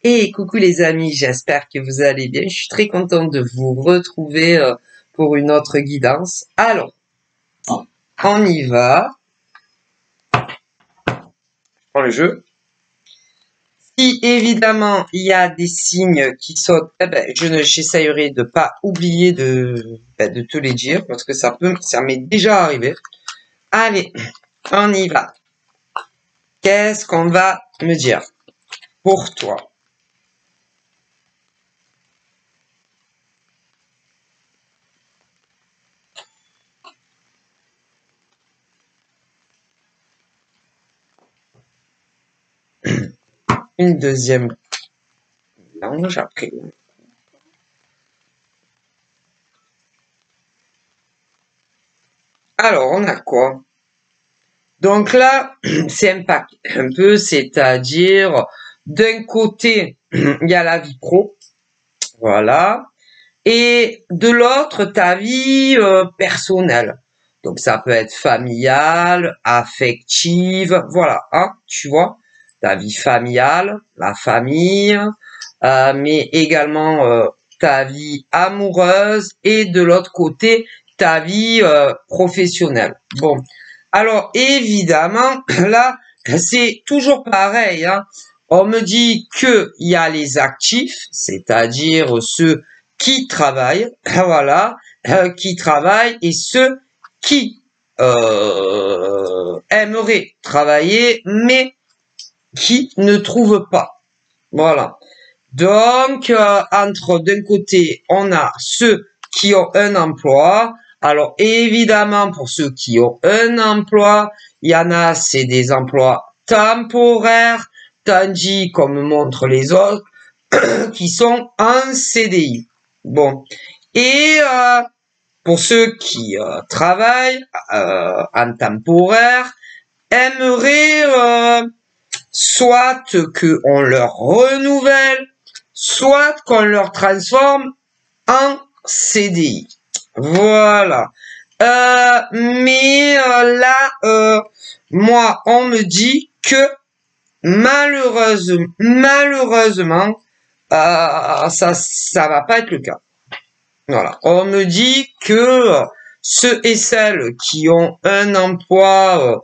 Et coucou les amis, j'espère que vous allez bien. Je suis très contente de vous retrouver pour une autre guidance. Alors, on y va. Je prends le jeu. Si évidemment il y a des signes qui sautent, j'essayerai de pas oublier de te les dire parce que ça m'est déjà arrivé. Allez, on y va. Qu'est-ce qu'on va me dire pour toi? Une deuxième langue après. Alors, on a quoi? Donc là, c'est un pack un peu, c'est-à-dire, d'un côté, il y a la vie pro, voilà, et de l'autre, ta vie personnelle. Donc ça peut être familiale, affective, voilà, hein, tu vois, ta vie familiale, la famille, mais également ta vie amoureuse et de l'autre côté, ta vie professionnelle. Bon, alors évidemment, là, c'est toujours pareil, hein. On me dit que il y a les actifs, c'est-à-dire ceux qui travaillent, voilà, qui travaillent et ceux qui aimeraient travailler mais qui ne trouvent pas. Voilà. Donc, entre d'un côté, on a ceux qui ont un emploi. Alors, évidemment, pour ceux qui ont un emploi, il y en a, c'est des emplois temporaires, tandis, comme montrent les autres, qui sont en CDI. Bon. Et pour ceux qui travaillent en temporaire, aimeraient soit qu'on leur renouvelle, soit qu'on leur transforme en CDI. Voilà. Mais là, moi, on me dit que malheureusement, ça va pas être le cas. Voilà. On me dit que ceux et celles qui ont un emploi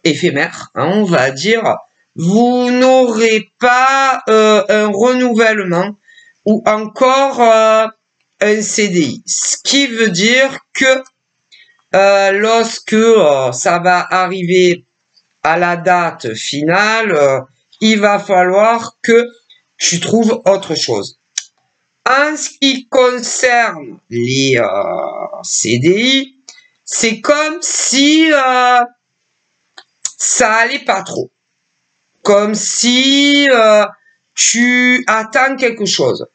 éphémère, hein, on va dire, vous n'aurez pas un renouvellement ou encore un CDI. Ce qui veut dire que lorsque ça va arriver à la date finale, il va falloir que tu trouves autre chose. En ce qui concerne les CDI, c'est comme si ça allait pas trop. Comme si tu attends quelque chose.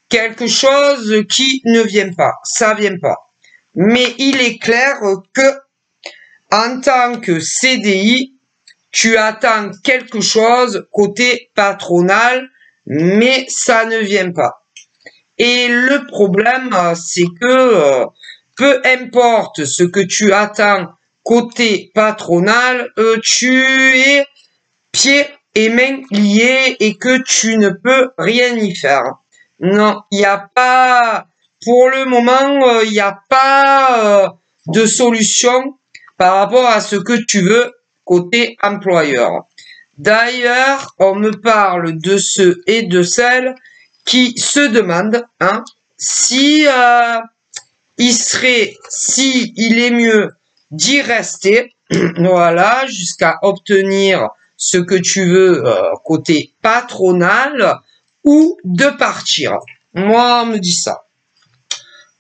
Quelque chose qui ne vient pas. Ça vient pas. Mais il est clair que en tant que CDI, tu attends quelque chose côté patronal, mais ça ne vient pas. Et le problème, c'est que peu importe ce que tu attends côté patronal, tu es pieds et mains liés et que tu ne peux rien y faire. Non, il n'y a pas, pour le moment, il n'y a pas de solution par rapport à ce que tu veux côté employeur. D'ailleurs, on me parle de ceux et de celles qui se demandent hein, si il est mieux d'y rester, voilà, jusqu'à obtenir ce que tu veux côté patronal ou de partir. Moi, on me dit ça.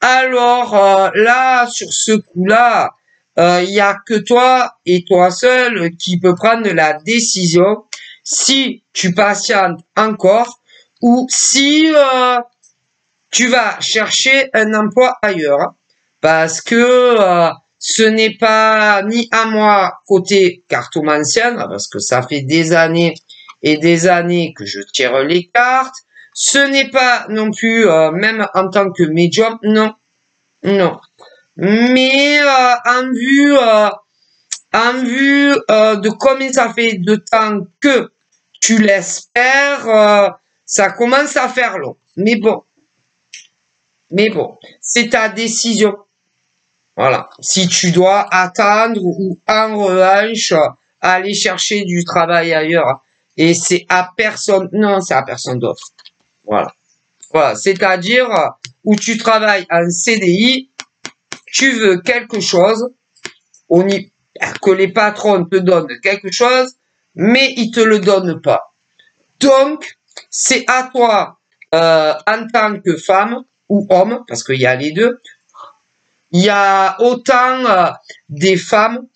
Alors là, sur ce coup-là, il y a que toi et toi seul qui peut prendre la décision si tu patientes encore ou si tu vas chercher un emploi ailleurs. Parce que ce n'est pas ni à moi côté cartomancienne, parce que ça fait des années et des années que je tire les cartes. Ce n'est pas non plus, même en tant que médium, non, non. Mais en vue de combien ça fait de temps que tu laisses faire, ça commence à faire long. Mais bon, c'est ta décision. Voilà. Si tu dois attendre ou en revanche aller chercher du travail ailleurs et c'est à personne, non, c'est à personne d'autre. Voilà. Voilà. C'est-à-dire où tu travailles en CDI, tu veux quelque chose, que les patrons te donnent quelque chose, mais ils te le donnent pas. Donc, c'est à toi, en tant que femme ou homme, parce qu'il y a les deux, il y a autant des femmes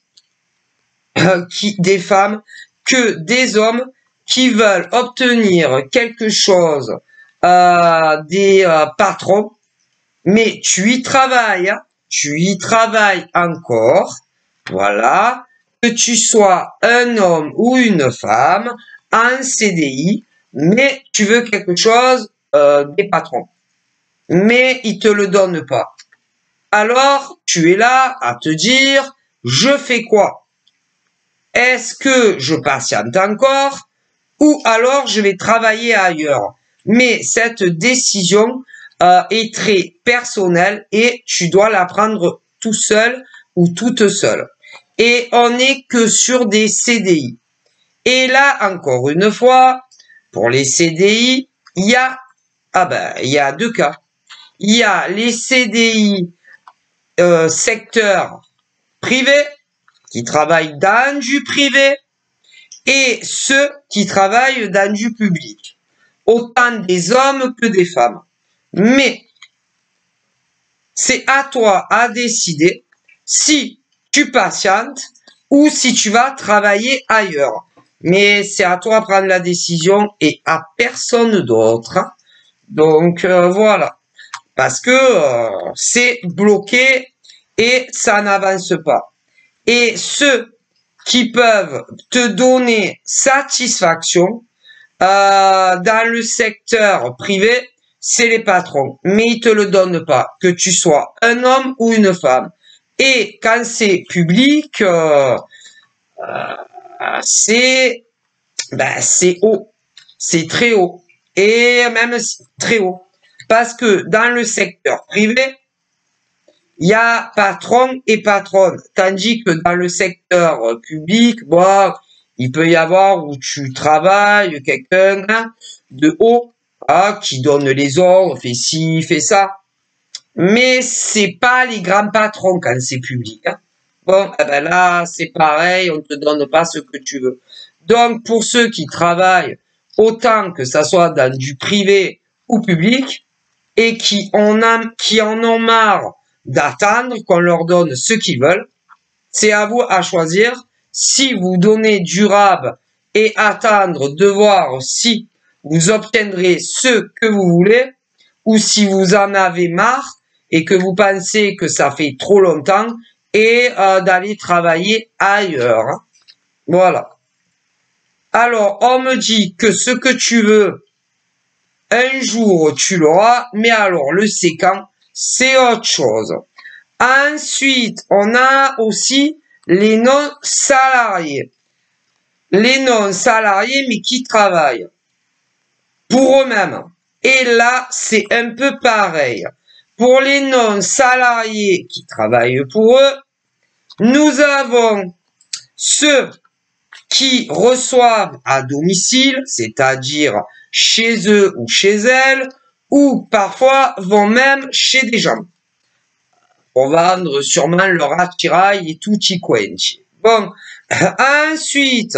que des hommes qui veulent obtenir quelque chose des patrons, mais tu y travailles encore, voilà, que tu sois un homme ou une femme, en CDI, mais tu veux quelque chose des patrons, mais ils te le donnent pas. Alors, tu es là à te dire, je fais quoi? Est-ce que je patiente encore ou alors je vais travailler ailleurs? Mais cette décision est très personnelle et tu dois la prendre tout seul ou toute seule. Et on n'est que sur des CDI. Et là, encore une fois, pour les CDI, il y a deux cas. Il y a les CDI secteur privé, qui travaillent dans du privé, et ceux qui travaillent dans du public. Autant des hommes que des femmes. Mais, c'est à toi à décider si tu patientes ou si tu vas travailler ailleurs. Mais c'est à toi de prendre la décision et à personne d'autre. Donc, voilà. Parce que c'est bloqué et ça n'avance pas. Et ceux qui peuvent te donner satisfaction dans le secteur privé, c'est les patrons. Mais ils te le donnent pas, que tu sois un homme ou une femme. Et quand c'est public, c'est haut. C'est très haut. Et même très haut. Parce que dans le secteur privé, il y a patron et patronne. Tandis que dans le secteur public, bon, il peut y avoir où tu travailles, quelqu'un de haut, qui donne les ordres, fait ci, fait ça. Mais c'est pas les grands patrons quand c'est public. Bon, eh ben là, c'est pareil, on te donne pas ce que tu veux. Donc, pour ceux qui travaillent, autant que ça soit dans du privé ou public, et qui en ont marre d'attendre qu'on leur donne ce qu'ils veulent, c'est à vous à choisir si vous donnez durable et attendre de voir si vous obtiendrez ce que vous voulez ou si vous en avez marre et que vous pensez que ça fait trop longtemps et d'aller travailler ailleurs. Voilà. Alors, on me dit que ce que tu veux, un jour tu l'auras, mais alors le c'est quand, c'est autre chose. Ensuite, on a aussi les non-salariés. Les non-salariés, mais qui travaillent pour eux-mêmes. Et là, c'est un peu pareil. Pour les non-salariés qui travaillent pour eux, nous avons ceux qui reçoivent à domicile, c'est-à-dire chez eux ou chez elles, ou parfois vont même chez des gens pour vendre sûrement leur attirail et tutti quanti. Bon, ensuite,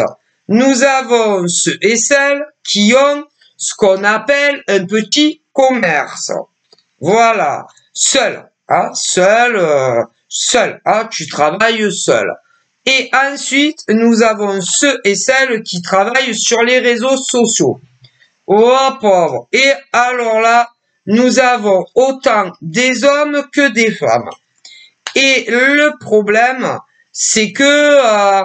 nous avons ceux et celles qui ont ce qu'on appelle un petit commerce. Voilà, seul, tu travailles seul. Et ensuite, nous avons ceux et celles qui travaillent sur les réseaux sociaux. Oh pauvre. Et alors là, nous avons autant des hommes que des femmes. Et le problème, c'est que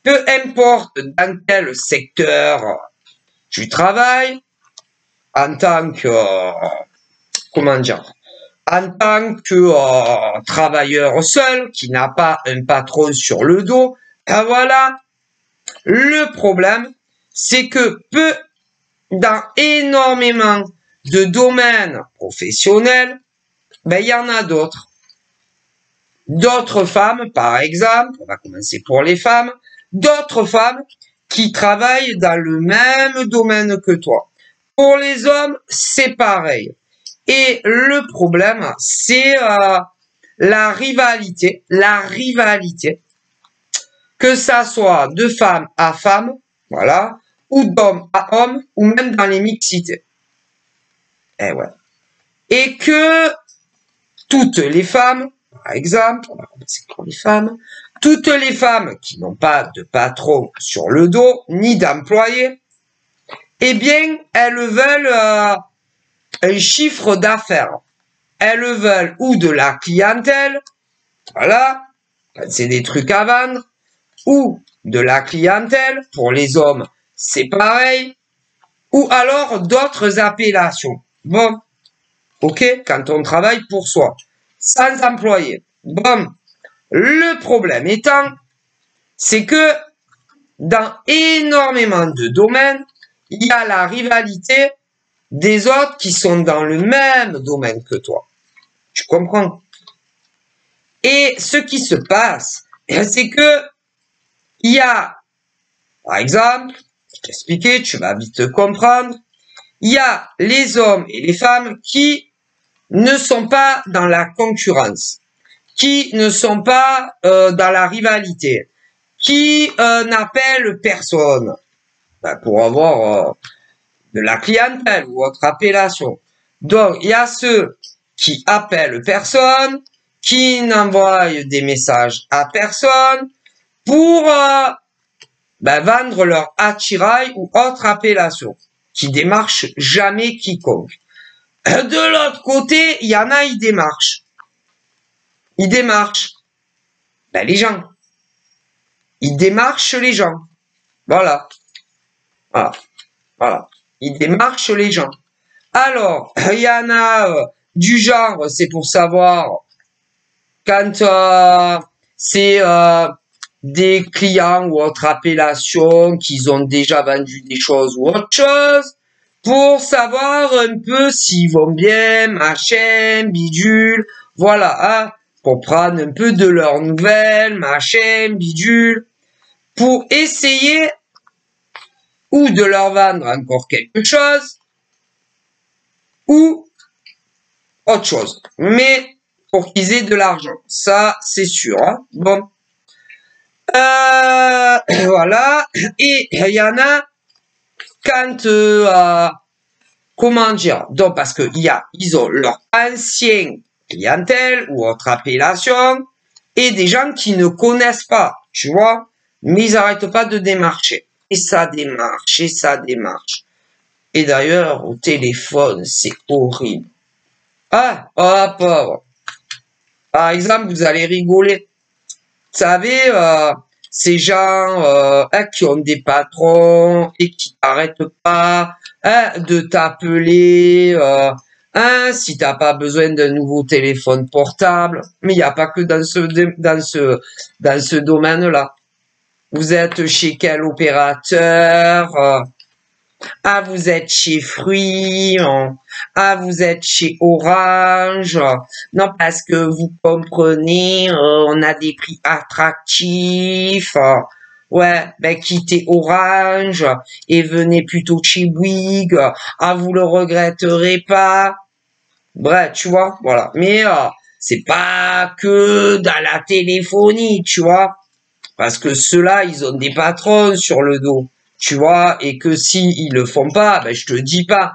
peu importe dans quel secteur tu travailles, en tant que, en tant que travailleur seul, qui n'a pas un patron sur le dos, ben voilà, Le problème, c'est que dans énormément de domaines professionnels, ben, il y en a d'autres. D'autres femmes, par exemple, on va commencer pour les femmes, d'autres femmes qui travaillent dans le même domaine que toi. Pour les hommes, c'est pareil. Et le problème, c'est la rivalité. La rivalité, que ça soit de femme à femme, voilà, ou d'homme à homme, ou même dans les mixités. Eh ouais. Et que toutes les femmes, par exemple, on va commencer pour les femmes, toutes les femmes qui n'ont pas de patron sur le dos, ni d'employé, eh bien, elles veulent un chiffre d'affaires. Elles veulent ou de la clientèle, voilà, c'est des trucs à vendre, ou de la clientèle, pour les hommes, c'est pareil, ou alors d'autres appellations. Bon, ok, quand on travaille pour soi, sans employé. Bon, le problème étant, c'est que dans énormément de domaines, il y a la rivalité des autres qui sont dans le même domaine que toi. Tu comprends? Et ce qui se passe, c'est que il y a, par exemple, je t'expliquais, tu vas vite comprendre, il y a les hommes et les femmes qui ne sont pas dans la concurrence, qui ne sont pas dans la rivalité, qui n'appellent personne pour avoir de la clientèle ou autre appellation. Donc, il y a ceux qui appellent personne, qui n'envoient des messages à personne pour vendre leur attirail ou autre appellation, qui démarchent jamais quiconque. De l'autre côté, il y en a, ils démarchent. Ils démarchent les gens. Ils démarchent les gens. Voilà. Voilà. Voilà. Ils démarchent les gens. Alors, il y en a du genre, c'est pour savoir quand c'est des clients ou autre appellation qu'ils ont déjà vendu des choses ou autre chose, pour savoir un peu s'ils vont bien, machin, bidule, voilà, hein, pour prendre un peu de leurs nouvelles, machin, bidule, pour essayer ou de leur vendre encore quelque chose, ou autre chose. Mais pour qu'ils aient de l'argent, ça c'est sûr. Hein. Bon, voilà. Et il y en a quand comment dire, donc parce que ils ont leur ancien clientèle ou autre appellation et des gens qui ne connaissent pas, tu vois, mais ils n'arrêtent pas de démarcher. Et ça démarche, et ça démarche. Et d'ailleurs, au téléphone, c'est horrible. Ah, oh, pauvre. Par exemple, vous allez rigoler. Vous savez, ces gens qui ont des patrons et qui n'arrêtent pas de t'appeler, si t'as pas besoin d'un nouveau téléphone portable. Mais il n'y a pas que dans ce domaine-là. Vous êtes chez quel opérateur? Ah, vous êtes chez Free, ah, vous êtes chez Orange. Non, parce que vous comprenez, on a des prix attractifs. Ouais, quittez Orange et venez plutôt chez Bouygues. Ah, vous le regretterez pas. Bref, tu vois, voilà. Mais c'est pas que dans la téléphonie, tu vois. Parce que ceux-là, ils ont des patrons sur le dos. Tu vois, et que si ils le font pas, je te dis pas.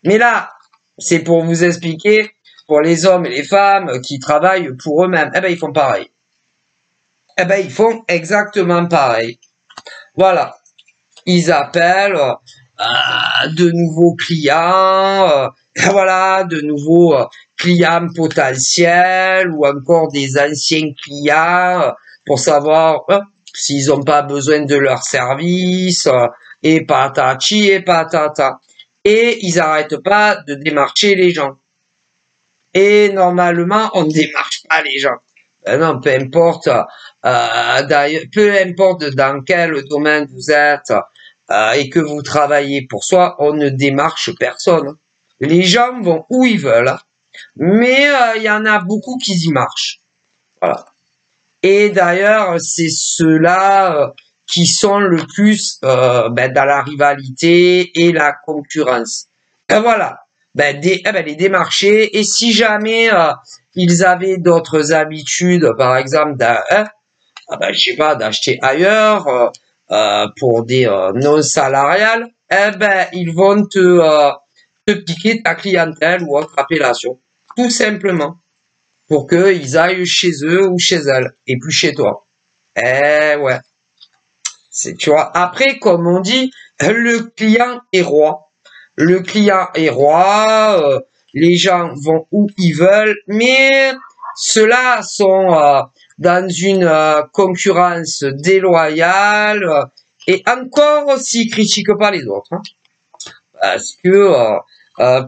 Mais là, c'est pour vous expliquer, pour les hommes et les femmes qui travaillent pour eux-mêmes, ils font pareil. Ils font exactement pareil. Voilà. Ils appellent de nouveaux clients, voilà, de nouveaux clients potentiels ou encore des anciens clients pour savoir s'ils n'ont pas besoin de leur service, et patati et patata. Et ils n'arrêtent pas de démarcher les gens. Et normalement, on ne démarche pas les gens. Non, peu importe D'ailleurs, peu importe dans quel domaine vous êtes et que vous travaillez pour soi, on ne démarche personne. Les gens vont où ils veulent, mais il y en a beaucoup qui y marchent. Voilà. Et d'ailleurs, c'est ceux-là qui sont le plus dans la rivalité et la concurrence. Et voilà, les démarchés. Et si jamais ils avaient d'autres habitudes, par exemple, je sais pas, d'acheter ailleurs pour des non salariales, ils vont te piquer ta clientèle ou autre appellation, tout simplement, pour qu'ils aillent chez eux ou chez elles et plus chez toi. Eh ouais. Tu vois, après, comme on dit, le client est roi. Le client est roi, les gens vont où ils veulent, mais ceux-là sont dans une concurrence déloyale et encore s'ils critiquent pas les autres. Hein, parce que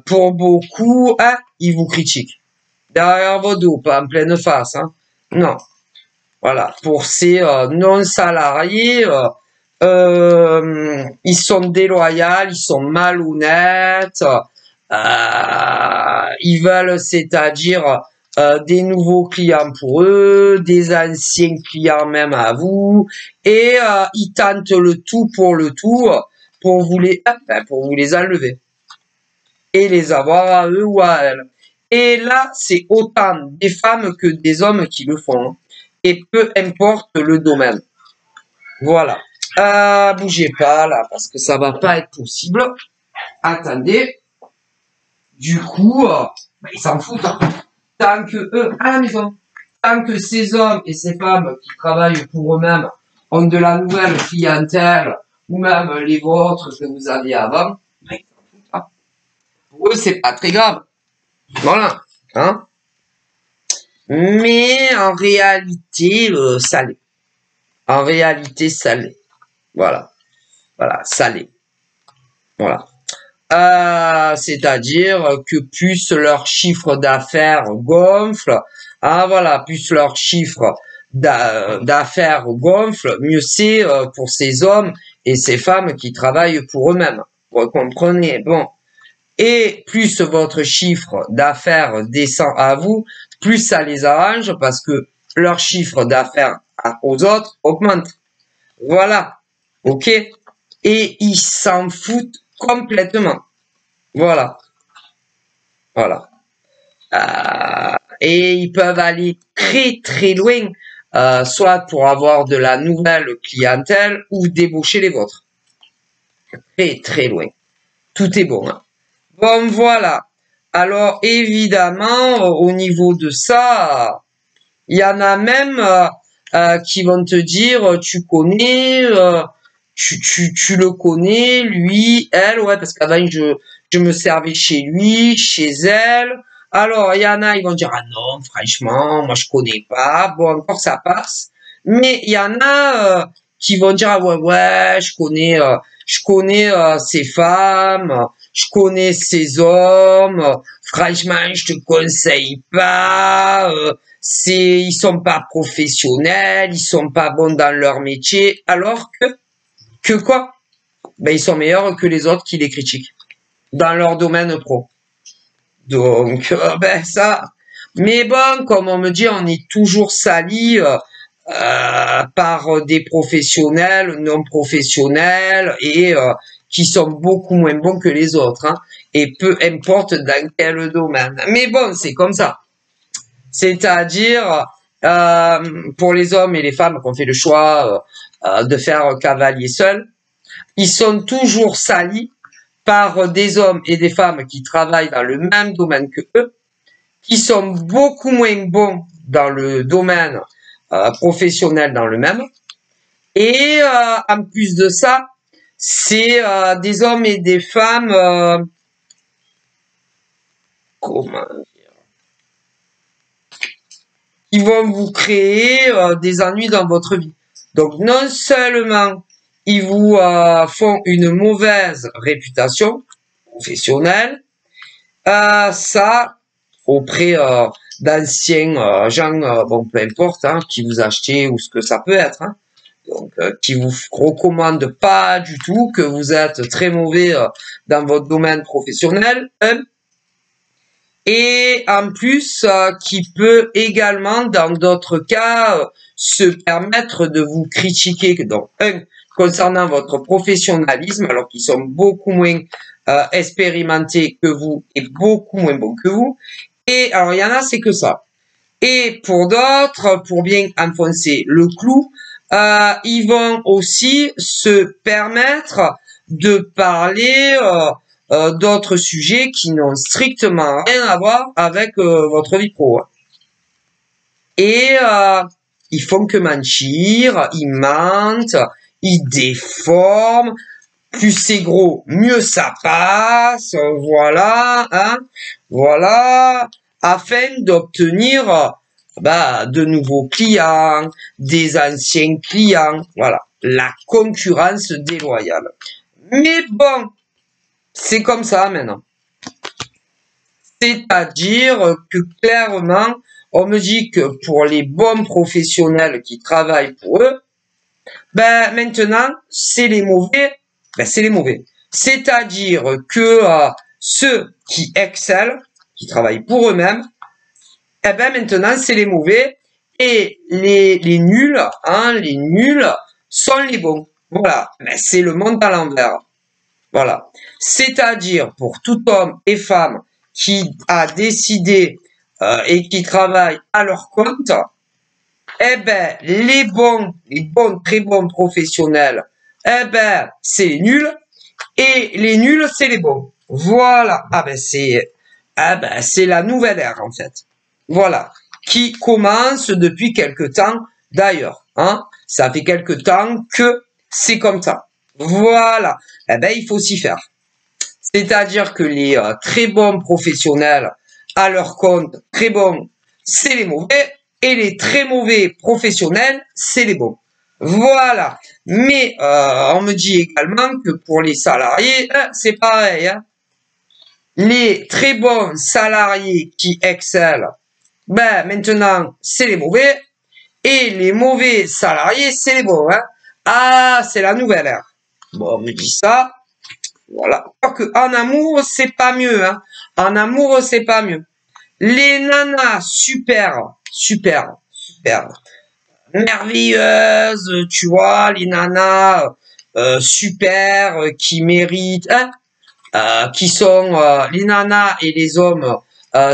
pour beaucoup, ils vous critiquent. Derrière vos dos, pas en pleine face. Hein. Non. Voilà, pour ces non-salariés, ils sont déloyaux, ils sont malhonnêtes, ils veulent, c'est-à-dire des nouveaux clients pour eux, des anciens clients même à vous, et ils tentent le tout pour vous les enlever et les avoir à eux ou à elles. Et là, c'est autant des femmes que des hommes qui le font. Hein. Et peu importe le domaine. Voilà. Bougez pas là, parce que ça va pas être possible. Attendez. Du coup, ils s'en foutent. Hein. Tant que eux, à la maison, tant que ces hommes et ces femmes qui travaillent pour eux-mêmes ont de la nouvelle clientèle, ou même les vôtres que vous aviez avant, ils s'en foutent. Hein. Pour eux, c'est pas très grave. Voilà. Hein. Mais en réalité, ça l'est. En réalité, ça l'est. Voilà. Voilà, ça l'est. Voilà. C'est-à-dire que plus leur chiffre d'affaires gonfle, voilà, plus leur chiffre d'affaires gonfle, mieux c'est pour ces hommes et ces femmes qui travaillent pour eux-mêmes. Vous comprenez? Bon. Et plus votre chiffre d'affaires descend à vous, plus ça les arrange parce que leur chiffre d'affaires aux autres augmente. Voilà. OK? Et ils s'en foutent complètement. Voilà. Voilà. Et ils peuvent aller très très loin, soit pour avoir de la nouvelle clientèle ou débaucher les vôtres. Très très loin. Tout est bon. Hein. Bon, voilà. Alors, évidemment, au niveau de ça, il y en a même qui vont te dire, tu connais, tu le connais, lui, elle, ouais, parce qu'avant, je me servais chez lui, chez elle. Alors, il y en a, ils vont dire, ah non, franchement, moi, je connais pas. Bon, encore, ça passe. Mais il y en a qui vont dire, ah ouais, je connais ces femmes, je connais ces hommes, franchement, je te conseille pas, ils sont pas professionnels, ils sont pas bons dans leur métier, alors que quoi? Ils sont meilleurs que les autres qui les critiquent dans leur domaine pro. Donc, ça. Mais bon, comme on me dit, on est toujours sali par des professionnels, non professionnels et qui sont beaucoup moins bons que les autres. Hein, et peu importe dans quel domaine. Mais bon, c'est comme ça. C'est-à-dire, pour les hommes et les femmes qui ont fait le choix de faire cavalier seul, ils sont toujours salis par des hommes et des femmes qui travaillent dans le même domaine que eux, qui sont beaucoup moins bons dans le domaine professionnel dans le même. Et en plus de ça, c'est des hommes et des femmes qui vont vous créer des ennuis dans votre vie. Donc non seulement ils vous font une mauvaise réputation professionnelle, ça auprès d'anciens gens, bon, peu importe, hein, qui vous achetez ou ce que ça peut être, hein. Donc, qui vous recommandent pas du tout, que vous êtes très mauvais dans votre domaine professionnel, et en plus, qui peut également, dans d'autres cas, se permettre de vous critiquer. Donc, concernant votre professionnalisme, alors qu'ils sont beaucoup moins expérimentés que vous et beaucoup moins bons que vous. Et alors, il y en a, c'est que ça. Et pour d'autres, pour bien enfoncer le clou, ils vont aussi se permettre de parler d'autres sujets qui n'ont strictement rien à voir avec votre vie pro. Et ils font que mentir, ils mentent, ils déforment. Plus c'est gros, mieux ça passe. Voilà, hein, voilà, afin d'obtenir de nouveaux clients, des anciens clients. Voilà, la concurrence déloyale. Mais bon, c'est comme ça maintenant. C'est-à-dire que clairement, on me dit que pour les bons professionnels qui travaillent pour eux, maintenant, c'est les mauvais. C'est les mauvais. C'est-à-dire que ceux qui excellent, qui travaillent pour eux-mêmes, maintenant, c'est les mauvais. Et les nuls, hein, les nuls sont les bons. Voilà. Mais c'est le monde à l'envers. Voilà. C'est-à-dire pour tout homme et femme qui a décidé et qui travaille à leur compte, les bons, très bons professionnels, c'est les nuls, et les nuls, c'est les bons. Voilà. C'est la nouvelle ère, en fait. Voilà. Qui commence depuis quelque temps, d'ailleurs, hein. Ça fait quelque temps que c'est comme ça. Voilà. Il faut s'y faire. C'est-à-dire que les très bons professionnels, à leur compte, très bons, c'est les mauvais, et les très mauvais professionnels, c'est les bons. Voilà. Mais on me dit également que pour les salariés, c'est pareil. Hein. Les très bons salariés qui excellent, maintenant, c'est les mauvais. Et les mauvais salariés, c'est les bons. Hein. Ah, c'est la nouvelle ère. Bon, on me dit ça. Voilà. Quoique, en amour, c'est pas mieux. Hein. En amour, c'est pas mieux. Les nanas, super, merveilleuses, tu vois, les nanas super, qui méritent, hein, qui sont les nanas et les hommes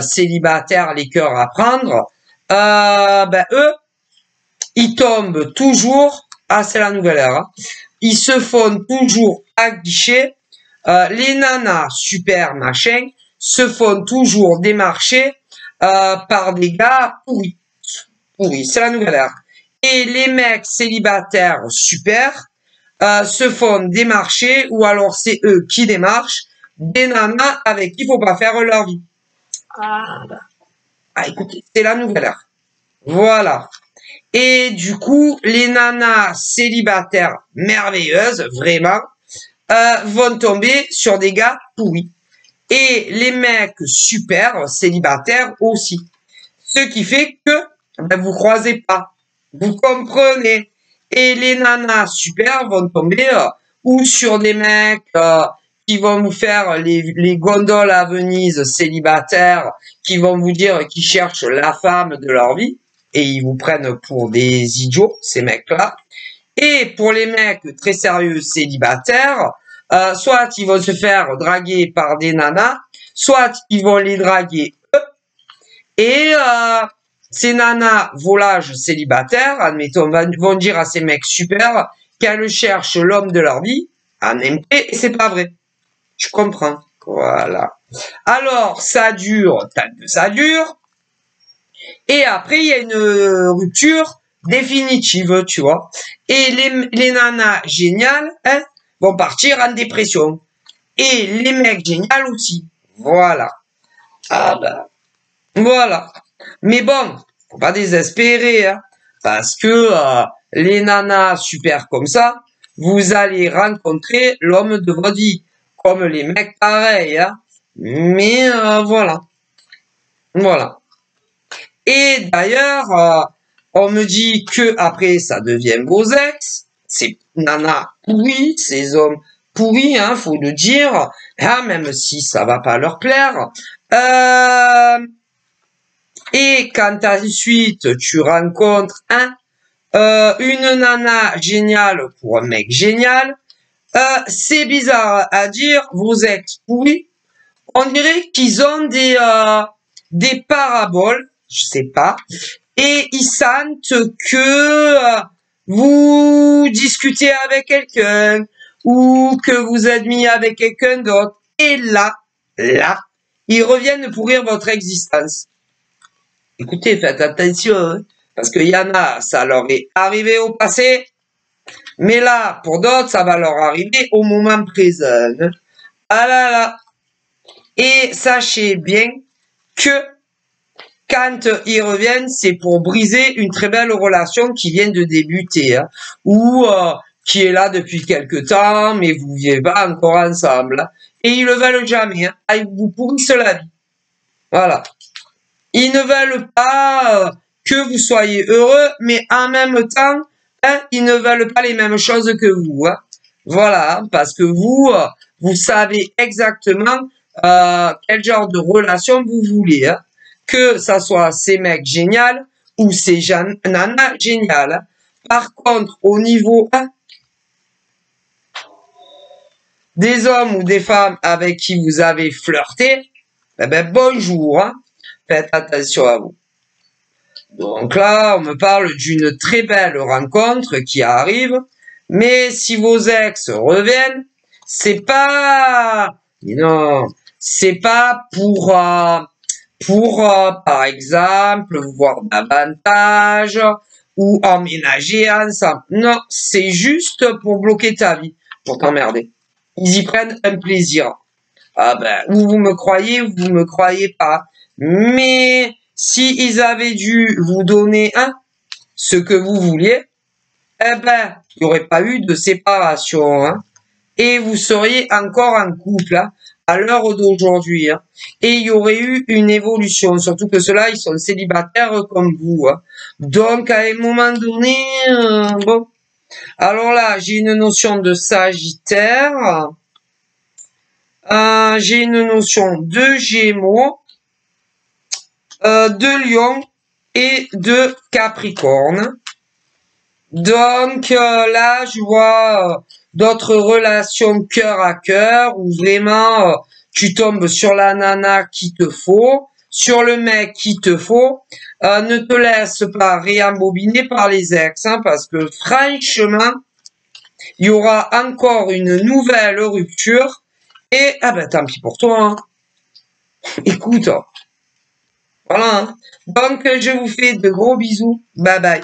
célibataires, les cœurs à prendre, eux, ils tombent toujours, c'est la nouvelle ère, hein, ils se font toujours aguicher, les nanas super machin se font toujours démarcher par des gars pourris. C'est la nouvelle ère. Et les mecs célibataires super se font démarcher, ou alors c'est eux qui démarchent, des nanas avec qui il faut pas faire leur vie. Écoutez, c'est la nouvelle ère. Voilà. Et du coup, les nanas célibataires merveilleuses, vraiment, vont tomber sur des gars pourris. Et les mecs super célibataires aussi. Ce qui fait que vous croisez pas. Vous comprenez. Et les nanas super vont tomber ou sur des mecs qui vont vous faire les gondoles à Venise célibataires, qui vont vous dire qu'ils cherchent la femme de leur vie. Et ils vous prennent pour des idiots, ces mecs-là. Et pour les mecs très sérieux célibataires, soit ils vont se faire draguer par des nanas, soit ils vont les draguer eux. Et ces nanas volage célibataires, admettons, vont dire à ces mecs super qu'elles cherchent l'homme de leur vie, en MP, et c'est pas vrai. Je comprends. Voilà. Alors, ça dure, ça dure. Et après, il y a une rupture définitive, tu vois. Et les nanas géniales, hein, vont partir en dépression. Et les mecs géniales aussi. Voilà. Voilà. Mais bon, faut pas désespérer, hein, parce que les nanas super comme ça, vous allez rencontrer l'homme de votre vie. Comme les mecs pareils, hein. Mais voilà. Voilà. Et d'ailleurs, on me dit que après ça devient vos ex. Ces nanas pourris, ces hommes pourris, hein, faut le dire. Hein, même si ça va pas leur plaire. Et quand ensuite tu rencontres une nana géniale pour un mec génial, c'est bizarre à dire, vos ex pourris, on dirait qu'ils ont des paraboles, je sais pas, et ils sentent que vous discutez avec quelqu'un ou que vous êtes mis avec quelqu'un d'autre. Et là, ils reviennent pourrir votre existence. Écoutez, faites attention, hein, parce qu'il y en a, ça leur est arrivé au passé, mais là, pour d'autres, ça va leur arriver au moment présent. Ah là là. Et sachez bien que quand ils reviennent, c'est pour briser une très belle relation qui vient de débuter, hein, ou qui est là depuis quelque temps, mais vous ne vivez pas encore ensemble. Hein, et ils ne le veulent jamais. Hein, ils vous pourrissent la vie. Voilà. Ils ne veulent pas que vous soyez heureux, mais en même temps, hein, ils ne veulent pas les mêmes choses que vous. Hein. Voilà, parce que vous savez exactement quel genre de relation vous voulez. Hein. Que ça soit ces mecs géniaux ou ces nanas géniales. Hein. Par contre, au niveau des hommes ou des femmes avec qui vous avez flirté, eh ben bonjour, hein. Faites attention à vous. Donc là, on me parle d'une très belle rencontre qui arrive, mais si vos ex reviennent, c'est pas, non, c'est pas pour par exemple, vous voir davantage ou emménager ensemble. Non, c'est juste pour bloquer ta vie, pour t'emmerder. Ils y prennent un plaisir. Ah ben, ou vous me croyez, ou vous me croyez pas. Mais si ils avaient dû vous donner ce que vous vouliez, eh ben, il n'y aurait pas eu de séparation, hein, et vous seriez encore en couple, hein, à l'heure d'aujourd'hui, hein, et il y aurait eu une évolution, surtout que ceux-là, ils sont célibataires comme vous, hein. Donc, à un moment donné, bon. Alors là, j'ai une notion de Sagittaire, j'ai une notion de Gémeaux, de Lion et de Capricorne. Donc là, je vois d'autres relations cœur à cœur où vraiment tu tombes sur la nana qu'il te faut, sur le mec qu'il te faut. Ne te laisse pas réembobiner par les ex, hein, parce que franchement, il y aura encore une nouvelle rupture. Et ah ben tant pis pour toi. Hein. Écoute, voilà. Hein. Donc je vous fais de gros bisous. Bye bye.